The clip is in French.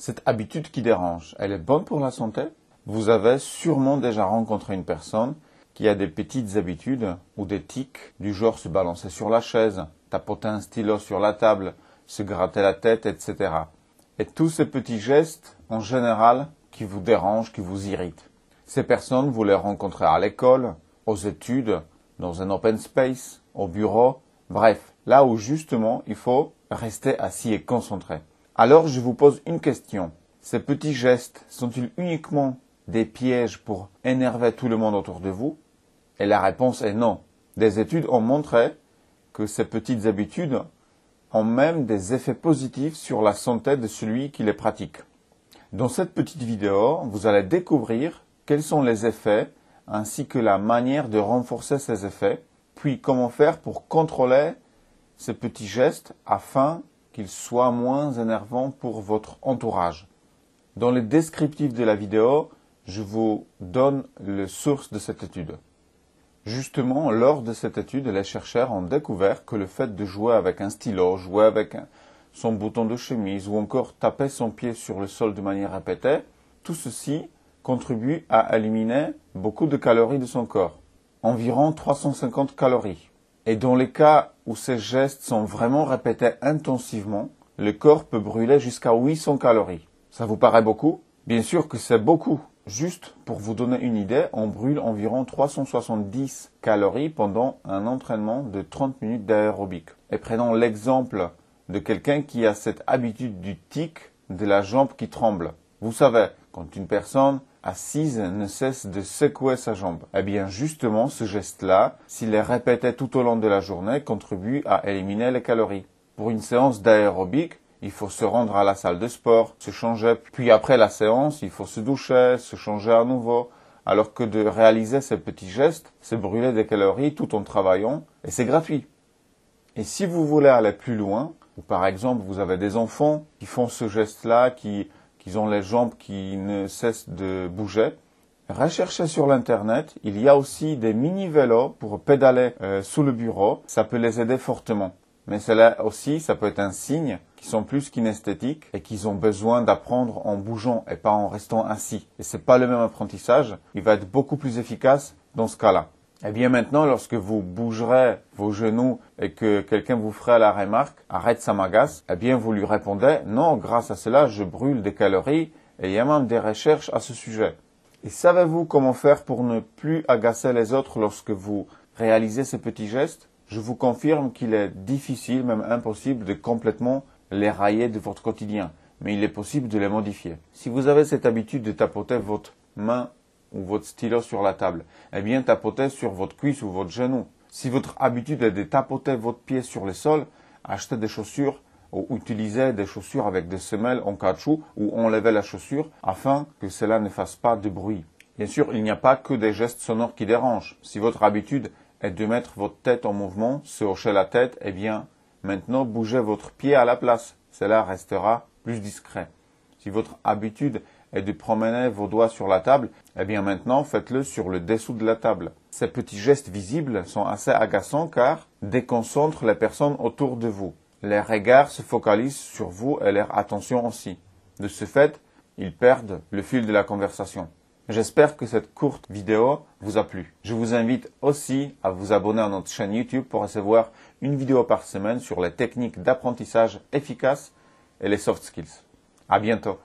Cette habitude qui dérange, elle est bonne pour la santé? Vous avez sûrement déjà rencontré une personne qui a des petites habitudes ou des tics du genre se balancer sur la chaise, tapoter un stylo sur la table, se gratter la tête, etc. Et tous ces petits gestes, en général, qui vous dérangent, qui vous irritent. Ces personnes, vous les rencontrez à l'école, aux études, dans un open space, au bureau, bref, là où justement il faut rester assis et concentré. Alors je vous pose une question. Ces petits gestes sont-ils uniquement des pièges pour énerver tout le monde autour de vous? Et la réponse est non. Des études ont montré que ces petites habitudes ont même des effets positifs sur la santé de celui qui les pratique. Dans cette petite vidéo, vous allez découvrir quels sont les effets ainsi que la manière de renforcer ces effets, puis comment faire pour contrôler ces petits gestes afin qu'ils soient moins énervants pour votre entourage. Dans le descriptif de la vidéo, je vous donne les sources de cette étude. Justement, lors de cette étude, les chercheurs ont découvert que le fait de jouer avec un stylo, jouer avec son bouton de chemise ou encore taper son pied sur le sol de manière répétée, tout ceci contribue à éliminer beaucoup de calories de son corps, environ 350 calories. Et dans les cas où ces gestes sont vraiment répétés intensivement, le corps peut brûler jusqu'à 800 calories. Ça vous paraît beaucoup? Bien sûr que c'est beaucoup. Juste pour vous donner une idée, on brûle environ 370 calories pendant un entraînement de 30 minutes d'aérobic. Et prenons l'exemple de quelqu'un qui a cette habitude du tic de la jambe qui tremble. Vous savez, quand une personne assise ne cesse de secouer sa jambe. Eh bien justement, ce geste-là, s'il est répété tout au long de la journée, contribue à éliminer les calories. Pour une séance d'aérobic, il faut se rendre à la salle de sport, se changer, puis après la séance, il faut se doucher, se changer à nouveau. Alors que de réaliser ces petits gestes, c'est brûler des calories tout en travaillant, et c'est gratuit. Et si vous voulez aller plus loin, ou par exemple vous avez des enfants qui font ce geste-là, qui ont les jambes qui ne cessent de bouger, recherchez sur l'internet, il y a aussi des mini-vélos pour pédaler sous le bureau, ça peut les aider fortement. Mais cela aussi, ça peut être un signe qu'ils sont plus kinesthétiques et qu'ils ont besoin d'apprendre en bougeant et pas en restant assis. Et c'est pas le même apprentissage, il va être beaucoup plus efficace dans ce cas-là. Et bien maintenant, lorsque vous bougerez vos genoux et que quelqu'un vous fera la remarque « Arrête, ça m'agace », eh bien vous lui répondez « Non, grâce à cela, je brûle des calories et il y a même des recherches à ce sujet ». Et savez-vous comment faire pour ne plus agacer les autres lorsque vous réalisez ces petits gestes? Je vous confirme qu'il est difficile, même impossible, de complètement les rayer de votre quotidien. Mais il est possible de les modifier. Si vous avez cette habitude de tapoter votre main ou votre stylo sur la table, eh bien tapotez sur votre cuisse ou votre genou. Si votre habitude est de tapoter votre pied sur le sol, achetez des chaussures ou utilisez des chaussures avec des semelles en caoutchouc ou enlevez la chaussure afin que cela ne fasse pas de bruit. Bien sûr, il n'y a pas que des gestes sonores qui dérangent. Si votre habitude est de mettre votre tête en mouvement, se hocher la tête, eh bien maintenant bougez votre pied à la place. Cela restera plus discret. Si votre habitude est de promener vos doigts sur la table, eh bien maintenant faites-le sur le dessous de la table. Ces petits gestes visibles sont assez agaçants car déconcentrent les personnes autour de vous. Les regards se focalisent sur vous et leur attention aussi. De ce fait, ils perdent le fil de la conversation. J'espère que cette courte vidéo vous a plu. Je vous invite aussi à vous abonner à notre chaîne YouTube pour recevoir une vidéo par semaine sur les techniques d'apprentissage efficaces et les soft skills. À bientôt.